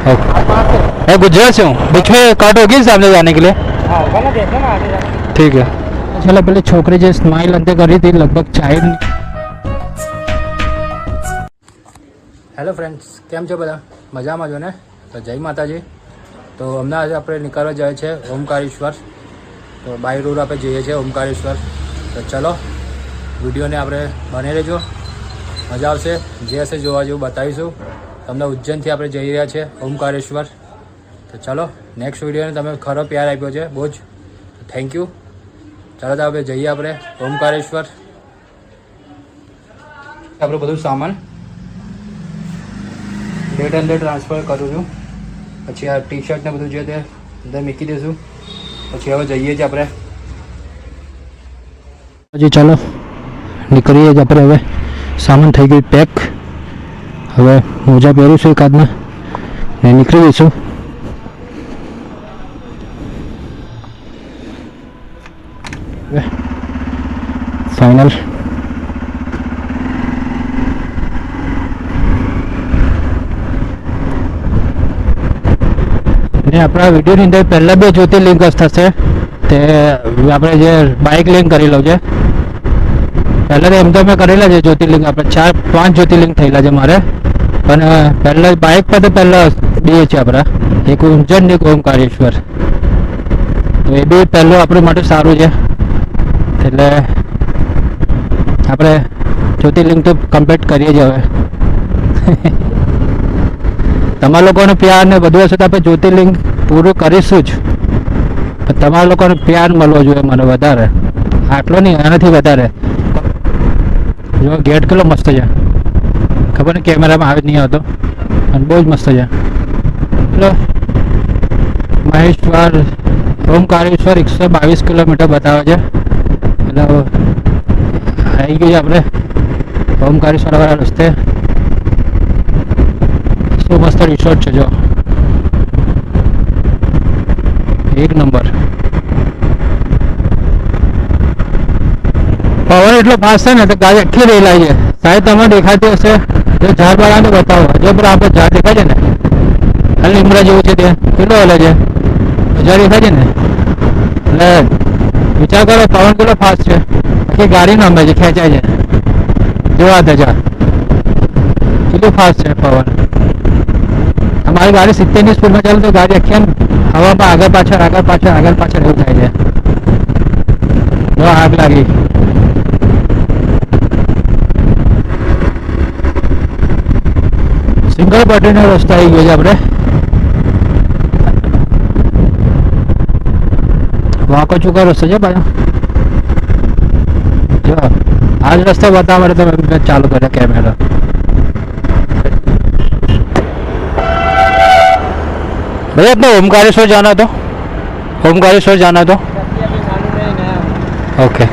मैं गुजरात से हूँ, बीच में काट होगी सामने जाने के लिए। ठीक है चलो पहले छोकरी जो स्माइल अंदर करी थी लगभग चाय। હેલો ફ્રેન્ડ્સ, કેમ છો બધા? મજામાં છો ને? તો જય માતાજી. તો હમણાં આજે આપણે નીકળવા જાય છે ઓમકારેશ્વર. તો બાય રોડ આપણે જઈએ છીએ ઓમકારેશ્વર. તો ચલો વિડીયોને આપણે બની રહેજો, મજા આવશે. જે હશે જોવા જેવું બતાવીશું તમને. ઉજ્જૈનથી આપણે જઈ રહ્યા છીએ ઓમકારેશ્વર. તો ચલો નેક્સ્ટ વિડીયોને તમે ખરો પ્યાર આપ્યો છે બહુ જ, થેન્ક યુ. ચાલો તો આપણે જઈએ આપણે ઓમકારેશ્વર. આપણું બધું સામાન ડેટ અંદર ટ્રાન્સફર કરું છું. પછી આ ટી શર્ટ ને બધું છે તે અંદર મૂકી દઈશું. પછી હવે જઈએ છીએ આપણે. પછી ચાલો નીકળીએ જ આપણે. હવે સામાન થઈ ગયું પેક. હવે મોજા પહેરું છું એકાદના ને નીકળી દઈશું. ફાઇનલ આપણા વિડીયોની અંદર પહેલાં બે જ્યોતિર્લિંગ થશે. તે આપણે જે બાઇક લિંક કરેલો છે પહેલાં તો એમ તો મેં કરેલા છે જ્યોતિર્લિંગ. આપણે 4-5 જ્યોતિર્લિંગ થયેલા છે મારે. પણ પહેલાં બાઇક પર તો પહેલાં બે છે આપણા, એક ઉજ્જૈન ને એક ઓમકારેશ્વર. તો એ બી પહેલું આપણા માટે સારું છે. એટલે આપણે જ્યોતિર્લિંગ તો કમ્પ્લીટ કરીએ જ હવે. તમારા લોકોનો પ્યાર ને બધું હશે તો આપણે જ્યોતિર્લિંગ પૂરું કરીશું જ. પણ તમારા લોકોનો પ્યાર મળવો જોઈએ મને વધારે, આટલો નહીં આનાથી વધારે. જો ગેટ કેટલો મસ્ત છે, ખબર ને કેમેરામાં આવે નહીં આવતો, અને બહુ જ મસ્ત છે. એટલે મહેશ્વર ઓમકારેશ્વર 122 કિલોમીટર બતાવે છે. એટલે આવી ગયું આપણે ઓમકારેશ્વર વાળા રસ્તે. શું મસ્ત રિસોર્ટ છે જો, એક નંબર. પવન એટલો ફાસ્ટ છે ને તો ગાડી આખી રેલાય છે. સાહેબ તમને દેખાતી હશે જો ઝાડ વાળાને બતાવો. જો પણ આપણે ઝાડ દેખાય છે ને, આ લીમડા જેવું છે તે કેટલો હલે છે, ઝાડ દેખાય છે ને. એટલે વિચાર કરો પવન કેટલો ફાસ્ટ છે, આખી ગાડી નમે છે, ખેંચાય છે. જોવા ધજા કેટલું ફાસ્ટ છે પવન. અમારી ગાડી 70ની સ્પીડમાં ચાલે તો ગાડી આખી હવામાં આગળ પાછળ એવું થાય છે. જો આગ લાગી. સિંગલ પટ્ટીનો રસ્તો આવી ગયો છે આપણે. વાંકો ચૂકો રસ્તો છે પાછો. જો આ જ રસ્તો બતાવવા માટે તમે ચાલુ કર્યો કેમેરા. भैया अपना ओमकारेश्वर जाना तो, ओमकारेश्वर जाना तो ओके.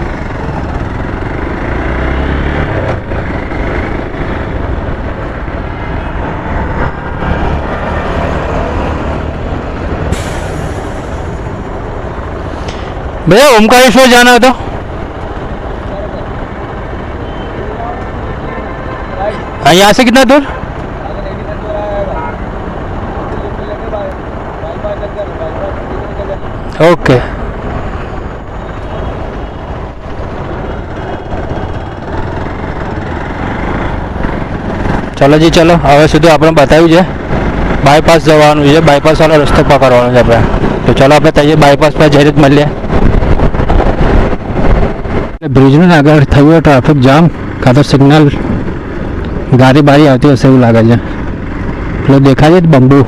भैया ओमकारेश्वर जाना तो यहाँ से कितना दूर? ओके चलो जी चलो. હવે સુધી આપણે બતાવ્યું છે બાયપાસ જવાનું છે, બાયપાસ વાળો રસ્તો પકડવાનો છે આપણે. તો ચલો આપણે તઈએ બાયપાસ પર જઈને જ મળીએ. બ્રિજનું આગળ થયું ટ્રાફિક જામ, કાં તો સિગ્નલ ગાડી બારી આવતી હશે એવું લાગે છે. પેલો દેખાય છે બંબુ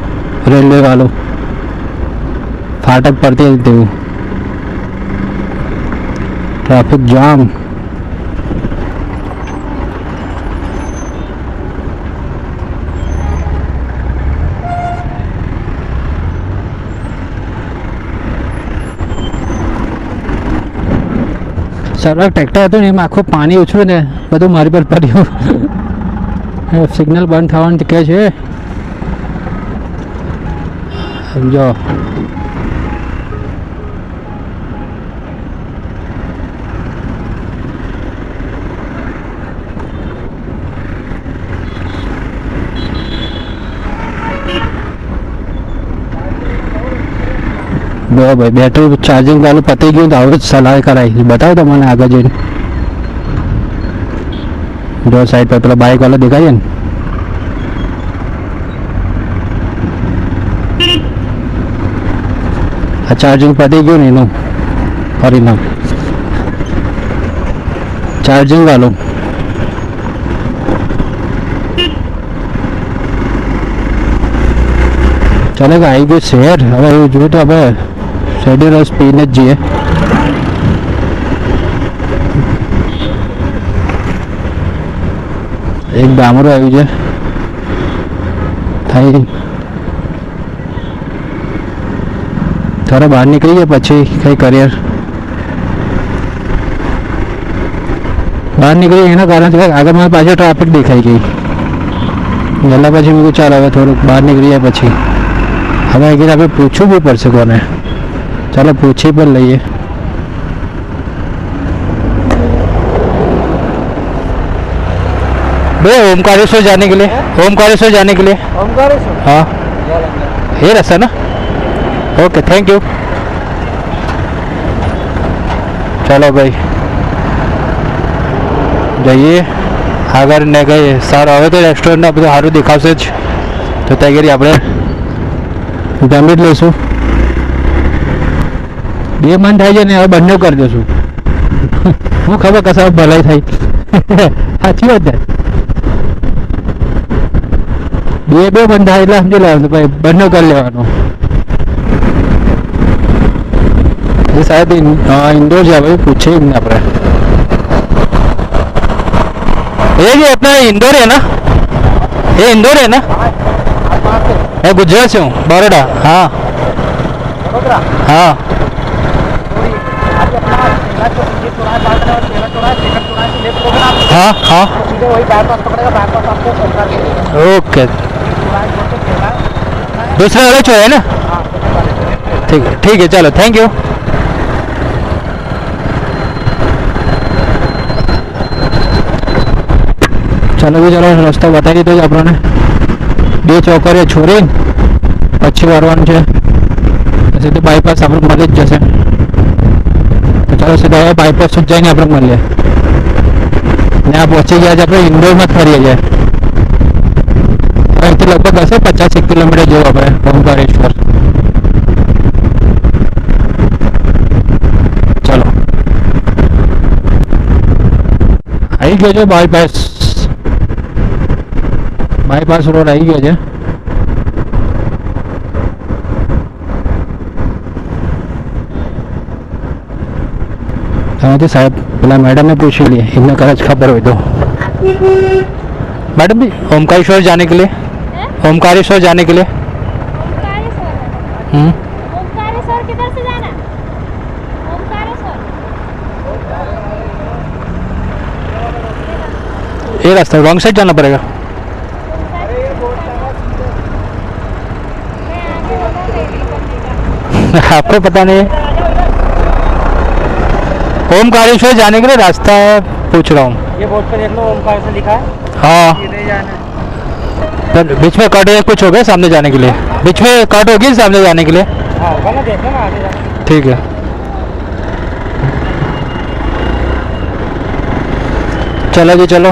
રેલવે વાળું ફાટક પડતી હતી તેવું. Traffic jam. સર્વર ટ્રેક્ટર હતું ને એમાં આખું પાણી ઉછળ્યું ને બધું મારી પર પડ્યું. સિગ્નલ બંધ થવાનું કહે છે સમજો. જો ભાઈ બેટરી ચાર્જિંગ ચાલુ પતી ગયું તો હવે સલાહ કરાવી બતાવો તમને આગળ જઈને જો સાઈડ પર પેલા બાઇક વાળા દેખાય છે ને આ ચાર્જિંગ પતી ગયું ને એનું પરિણામ ચાર્જિંગ વાળું ચાલે કે આવી ગયું શહેર હવે એવું જોયું તો આપણે શેડ્યુલ સ્પીડ જ જઈએ એક ગામડું આવ્યું છે થઈ થોડા બહાર નીકળીએ પછી કંઈ કરીએ બહાર નીકળીએ એના કારણથી આગળ મને પાછળ ટ્રાફિક દેખાઈ ગઈ એટલે પછી મેં ચાલો હવે થોડુંક બહાર નીકળીએ પછી હવે આગળ આપણે પૂછવું બી પડશે કોને ચાલો પૂછી પણ લઈએ भैया ओमकारेश्वर जाने के लिए ओमकारेश्वर जाने के लिए ओमकारेश्वर हाँ ये रास्ता ना ओके थैंक यू चलो भाई જઈએ આગળ ને ગઈએ સારું હવે તો રેસ્ટોરન્ટ બધું સારું દેખાશે જ તો ત્યાં ઘડી આપણે જમી જ લઈશું બે મન થાય છે ને હવે બંને કરી દઈશું હું ખબર કશા ભલાઈ થાય સાચી વાત છે બે બંધ થાય એટલે સમજી લેવાનું ભાઈ બંને કરી લેવાનું ये शायद इंदौर जा भाई पूछे ही नहीं अपने ये जो अपना इंदौर है ना ये इंदौर है ना मैं गुजरात से हूँ बड़ोड़ा हाँ हाँ हाँ हाँ ओके दूसरा वाला जो है ना ठीक है चलो थैंक यू चलो भी चलो रस्ता बताई दीधो आपने બે ચોકડીઓ છોડીને પછી વળવાનું છે પછી તો બાયપાસ આપણે મળી જ જશે તો ચાલો સીધા હવે બાયપાસ જ જઈને આપણે મળીએ ને આ પહોંચી ગયા છે આપણે ઇન્દોરમાં જ ફરીએ છીએ અહીંથી લગભગ હશે 50 કિલોમીટર જેવું આપણે ઓમકારેશ્વર ચલો આવી ગયો છે બાયપાસ રોડ આવી ગયો છે ત્યાંથી સાહેબ પેલા મેडम ने पूछ लिए इन्हें कदाच खबर हो तो मैडम जी ओमकारेश्वर जाने के लिए ओमकारेश्वर जाने के लिए ओमकारेश्वर किधर से जाना ओमकारेश्वर ये रास्ता रॉन्ग साइड जाना पड़ेगा आपको पता नहीं है ओमकारेश्वर जाने के लिए रास्ता पूछ रहा हूँ ये बोर्ड पे देख लो ओमकारेश्वर लिखा है हाँ इधर जाना है तो बीच में कट कुछ हो गया सामने जाने के लिए बीच में कट होगी सामने जाने के लिए हाँ होगा ना देखो ना आगे जाके ठीक है चलो जी चलो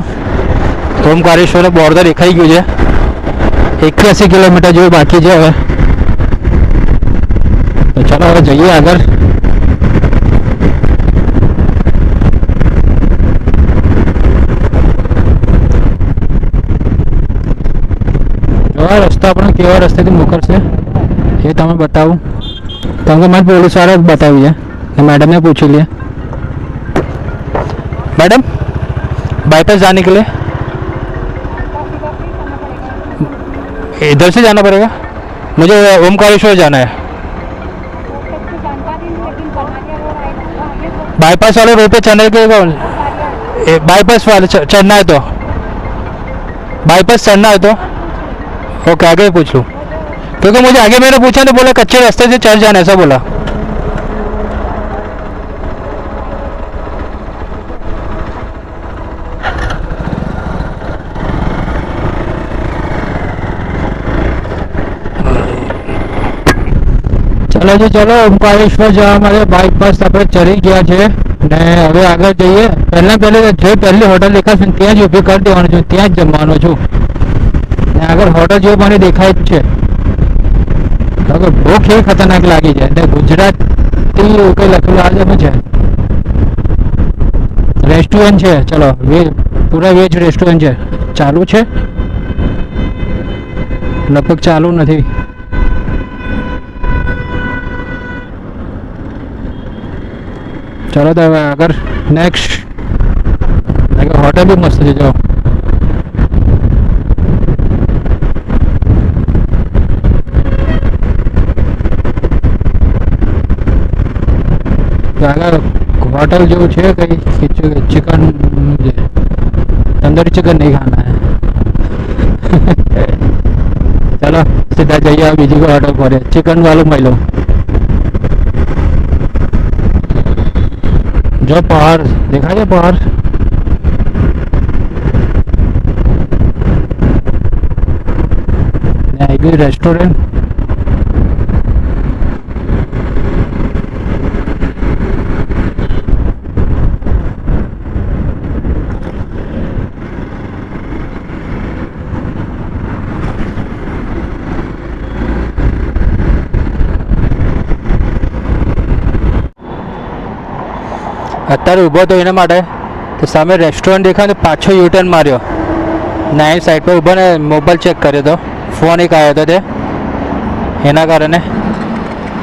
ओमकारेश्वर बोर्डर देखाई गયું છે 81 કિલોમીટર જેવું બાકી છે હવે તો ચાલો હવે જઈએ આગળ રસ્તા આપણે કેવા રસ્તેથી મોકલશે એ તમે બતાવું કેમ કે મારે પોલીસ વાળા જ બતાવી છે मैडम ने पूछ लिया मैडम बाईपास जाने के लिए इधर से जाना पड़ेगा मुझे ओमकारेश्वर जाना है बाईपास वाले रोड पे चढ़ने के बाईपास वाले चढ़ना है तो बाईपास चढ़ना है तो ओके आगे पूछ लूँ क्योंकि मुझे आगे मैंने पूछा तो बोला कच्चे रास्ते से चढ़ जाना ऐसा बोला ચલો જી ચલો, ઓમકારેશ્વર જવા માટે બાઇક બસ આપણે ચડી ગયા છે ને હવે આગળ જઈએ. પહેલી હોટલ દેખાશે ને ત્યાં જ ઊભી કરી દેવાનું છું, ત્યાં જ જમવાનું છું. ને આગળ હોટલ જેવું મને દેખાય જ છે. ભૂખ એ ખતરનાક લાગી છે ને ગુજરાતી એવું કંઈ લખેલું આવે છે. રેસ્ટોરન્ટ છે, ચલો પૂરા વેજ રેસ્ટોરન્ટ છે. ચાલુ છે, લગભગ ચાલુ નથી. ચલો તો હવે આગળ નેક્સ્ટ હોટલ બી મસ્ત છે. જો આગળ होटल जो है कहीं चिकन तंदूरी चिकन नहीं खाना है. चलो सीधा जाइए बीजी को ऑर्डर करे चिकन वालों मैं लो. जो पहाड़ देखा है पहाड़ रेस्टोरेंट અત્યારે ઊભો તો એના માટે તો સામે રેસ્ટોરન્ટ દેખાય તો પાછો યુટર્ન માર્યો ને અહીં સાઈડ પર ઊભો ને મોબાઈલ ચેક કર્યો તો ફોન એક આવ્યો હતો તે એના કારણે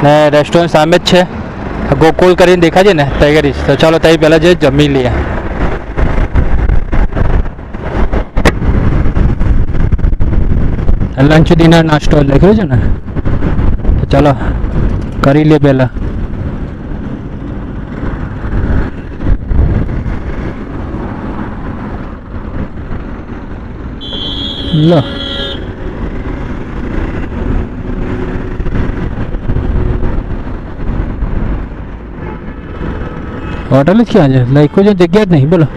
ને રેસ્ટોરન્ટ સામે જ છે. ગોકુલ કરીને દેખાય છે ને તઈ કરીશ તો ચાલો તઈ પહેલાં જે જમી લઈએ. લંચ ડિનર નાસ્તો લખ્યો છે ને તો ચાલો કરી લઈએ પહેલાં. લો હોટલ જ ક્યાં છે? લખ્યું છે જગ્યા જ નહીં. બોલો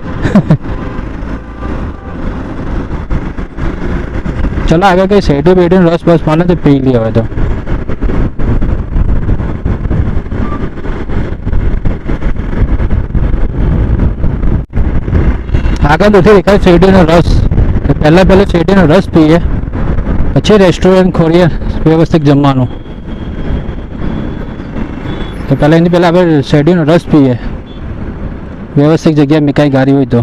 ચલો આગળ કઈ શેરડી બેડીને રસ બસ માને તો પી લઈએ હવે તો. આગળ નથી દેખાય શેરડીનો રસ. પહેલાં શેરડીનો રસ પીએ પછી રેસ્ટોરન્ટ ખોરીએ વ્યવસ્થિત જમવાનું. તો એની પહેલાં આપણે શેરડીનો રસ પીએ વ્યવસ્થિત જગ્યાએ મીકાઈ ગારી હોય તો.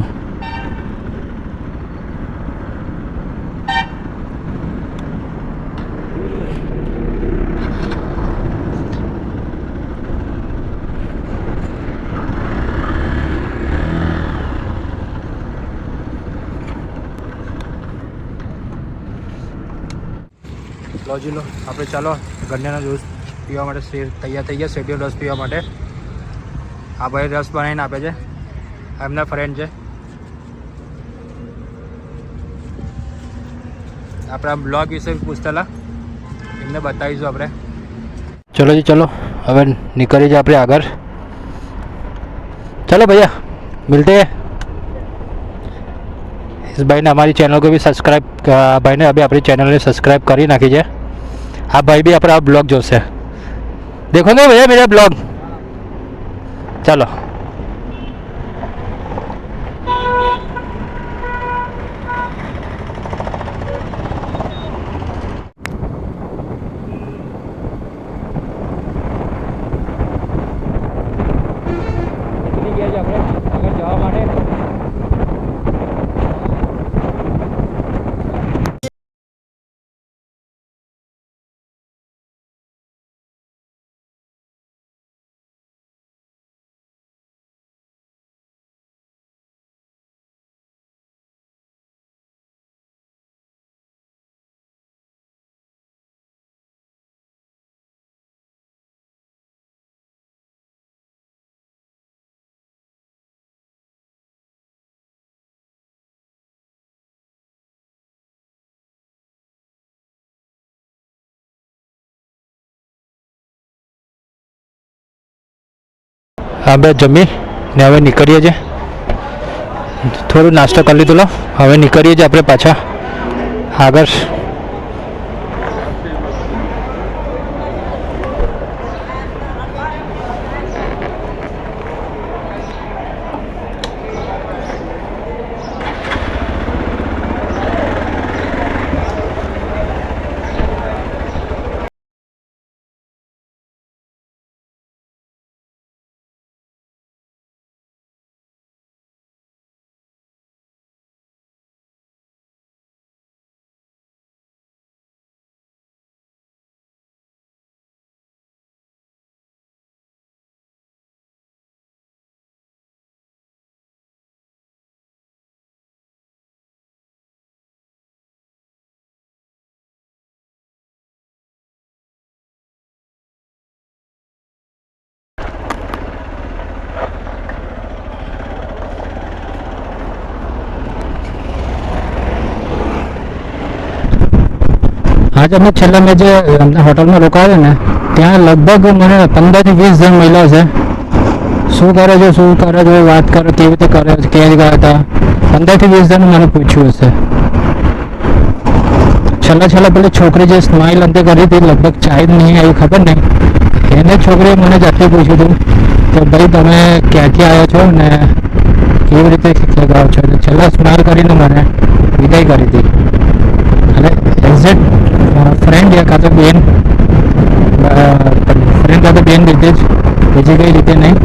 લોજી લો આપણે ચાલો ગન્નાનો જ્યુસ પીવા માટે તૈયાર થઈ ગયા. શેરડીનો રસ પીવા માટે આ ભાઈ રસ બનાવીને આપે છે, એમના ફ્રેન્ડ છે. આપણા બ્લોગ વિશે પૂછતા એમને બતાવીશું આપણે. ચલો જી ચલો હવે નીકળી જાય આપણે આગળ. चलो भैया मिलते हैं. इस भाई ने हमारी चैनल को भी सब्सक्राइब, भाई ने अभी अपनी चैनल ने सब्सक्राइब कर ही नाखी है. आप भाई भी अपना ब्लॉग जो से देखो ना भैया मेरा ब्लॉग. चलो આપણે જમી ને હવે નીકળીએ છીએ. થોડું નાસ્તો કરી લીધો લો, હવે નીકળીએ છીએ આપણે પાછા આગળ. આજે અમે છેલ્લા મેં જે હોટલમાં રોકાયા ને ત્યાં લગભગ મને 15 થી 20 જણ મહિલા છે. શું કરે છે વાત કરે કેવી રીતે કરે છે ક્યાં ગયા હતા 15 થી 20 જણ મને પૂછ્યું હશે. છેલ્લા પેલી છોકરી જે સ્માઇલ અંતે કરી હતી લગભગ ચાય નહીં આવી ખબર નહીં એને છોકરીએ મને જાતે પૂછ્યું હતું કે ભાઈ તમે ક્યાંથી આવ્યા છો ને કેવી રીતે લગાવો છો. છેલ્લા સ્માઇલ કરીને મને વિદાય કરી હતી અને એક્ઝેક્ટ ફ્રેન્ડ કાં તો બેન રીતે જ બીજી કઈ રીતે નહીં.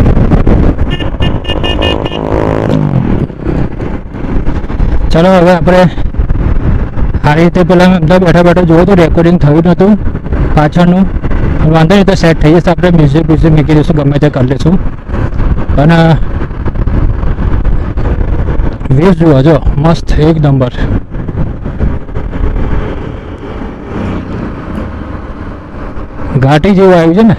ચલો હવે આપણે આ રીતે પેલા અંદર બેઠા જોયું તો રેકોર્ડિંગ થયું નહોતું પાછળનું. વાંધો નહીં તો સેટ થઈ જશે. આપણે મ્યુઝિક મૂકી દઈશું ગમે તે કરી લઈશું. અને વ્યૂઝ જુઓ જો મસ્ત એક નંબર. ઘાટી જેવું આવ્યું છે ને.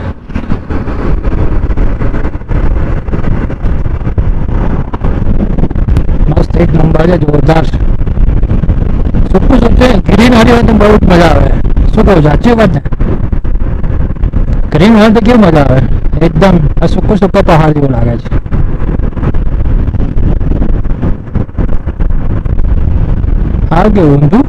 મસ્ત એક નંબર છે જોરદાર. સૂકું છે ગ્રીન હરી હોય તો બહુ જ મજા આવે. શું કહું સાચી વાત ને ગ્રીન હોય તો કેવું મજા આવે એકદમ. આ સૂકું પહાડ જેવું લાગે છે. આ કેવું ઊંધું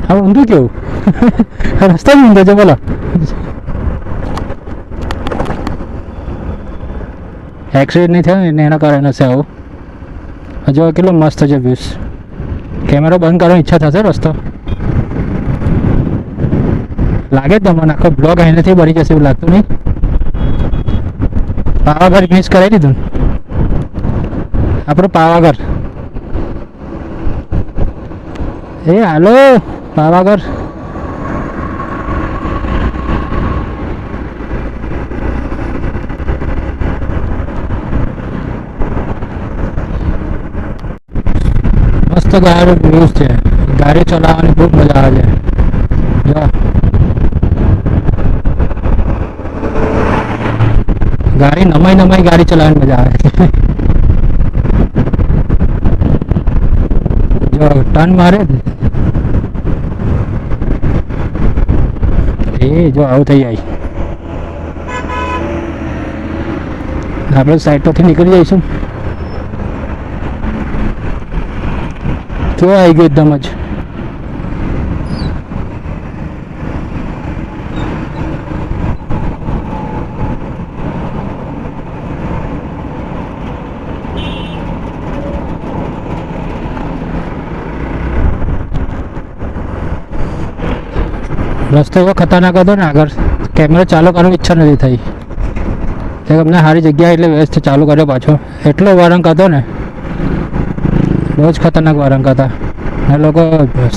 આ ઊંધું કેવું રસ્તા જ ઊંધો છે બોલો. એક્સિડન્ટ નહીં થયો ને એના કારણે હશે આવું. હજુ કેટલો મસ્ત છે વ્યૂઝ. કેમેરો બંધ કરવાની ઈચ્છા થશે રસ્તો લાગે જ તમને આખો બ્લોગ અહીંયાથી બની જશે એવું લાગતું નહીં. પાવાગઢ મિસ કરાવી દીધું આપણું પાવાગઢ. એ હાલો પાવાગઢ. મસ્ત ગાડી વ્યૂઝ છે. ગાડી ચલાવવાની બહુ મજા આવે છે. જો ગાડી નમાઈ ગાડી ચલાવવાની મજા આવે. જો ટર્ન મારે એ જો આવું થઈ જાય. આપણે સાઈડ પરથી નીકળી જઈશું. કેવું આવી ગયું એકદમ જ. રસ્તો એવો ખતરનાક હતો ને આગળ કેમેરો ચાલુ કરવાની ઈચ્છા નથી થઈ. અમને સારી જગ્યા એટલે વ્યવસ્થિત ચાલુ કર્યો પાછો. એટલો વળાંક હતો ને બહુ જ ખતરનાક વળાંક હતા. એ લોકો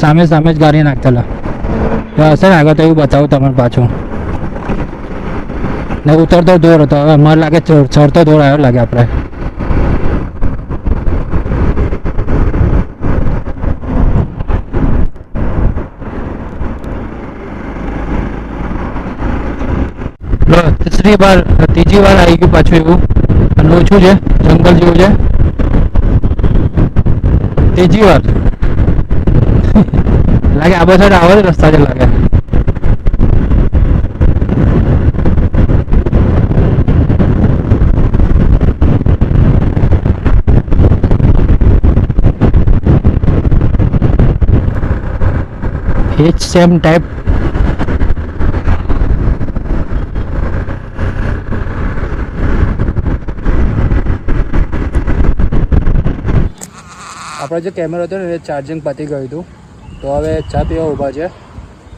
સામે જ ગાડી નાખતેલા હશે ને આગળ તો એવું બતાવું તમને પાછું. ને ઉતરતો દોર હતો. હવે મને લાગે ચડતો દોર આવ્યો લાગે આપણે. ત્રીજી વાર આવી ગયું પાછું એવું. અને ઓછું છે જંગલ જેવું છે. ત્રીજી વાર લાગે આ બધા આવા જ રસ્તા છે લાગે. એ જ સેમ ટાઈપ. આપણો જે કેમેરો હતો ને એ ચાર્જિંગ પતી ગયું હતું. તો હવે ચા પીવા ઊભા છે.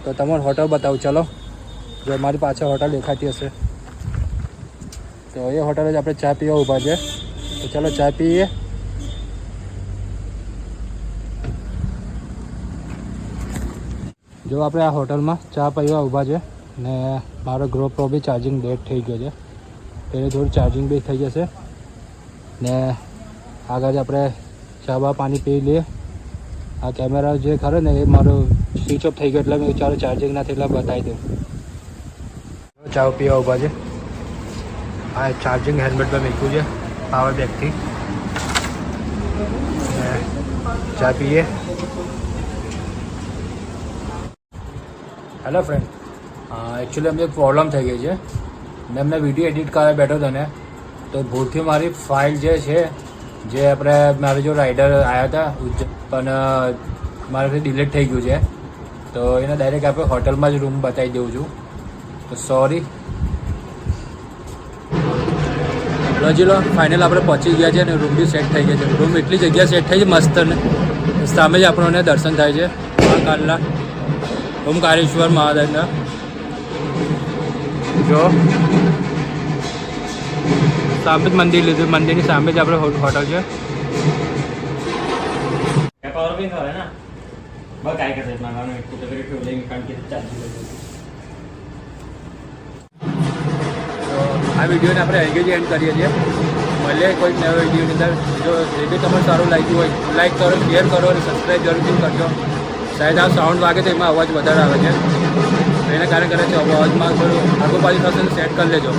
તો તમારે હોટલ બતાવું ચાલો. જો મારી પાછળ હોટલ દેખાતી હશે તો એ હોટલ જ આપણે ચા પીવા ઊભા છે. તો ચાલો ચા પીએ. જો આપણે આ હોટલમાં ચા પીવા ઊભા છે ને મારો GoPro બી ચાર્જિંગ ડેડ થઈ ગયો છે. પહેલે થોડું ચાર્જિંગ બી થઈ જશે ને આગળ જ આપણે ચા બા પાણી પી લઈએ. આ કેમેરા જે ખરો ને એ મારો સ્વિચ ઓફ થઈ ગયો એટલે મેં ચાલો ચાર્જિંગ ના થઈ એટલે બતાવી દઉં. ચા પીવા ઊભા છે. આ ચાર્જિંગ હેલ્મેટ પર મૂક્યું છે પાવર બેગથી. ચા પીએ. હેલો ફ્રેન્ડ, એકચ્યુઅલી અમને પ્રોબ્લેમ થઈ ગઈ છે. મેં એમને વિડીયો એડિટ કરવા બેઠો હતો ને, તો ભૂલથી મારી ફાઇલ જે છે, જે આપણે મારે જો રાઇડર આવ્યા હતા પણ મારાથી ડિલીટ થઈ ગયું છે, તો એને ડાયરેક્ટ આપણે હોટલમાં જ રૂમ બતાવી દઉં છું. તો સોરી. હજી લો ફાઇનલ આપણે પહોંચી ગયા છે અને રૂમ બી સેટ થઈ ગયા છે. રૂમ એટલી જગ્યા સેટ થઈ છે મસ્ત ને, સામે જ આપણને દર્શન થાય છે મહાકાલના, ઓમકારેશ્વર મહાદેવના. જો સામે જ મંદિર લીધું, મંદિરની સામે જ આપણે હોટલ છે. આ વિડીયોને આપણે અહીં જ એન્ડ કરીએ છીએ. મળીએ કોઈ નવા વિડીયોની અંદર. જો એ બી તમને સારું લાગ્યું હોય લાઈક કરો, શેર કરો અને સબસ્ક્રાઈબ જરૂરથી કરજો. શાયદ આ સાઉન્ડ વાગે તો એમાં અવાજ વધારે આવે છે, એના કારણે કરે છે અવાજમાં થોડું આગળ પાછું થશે સેટ કરી લેજો.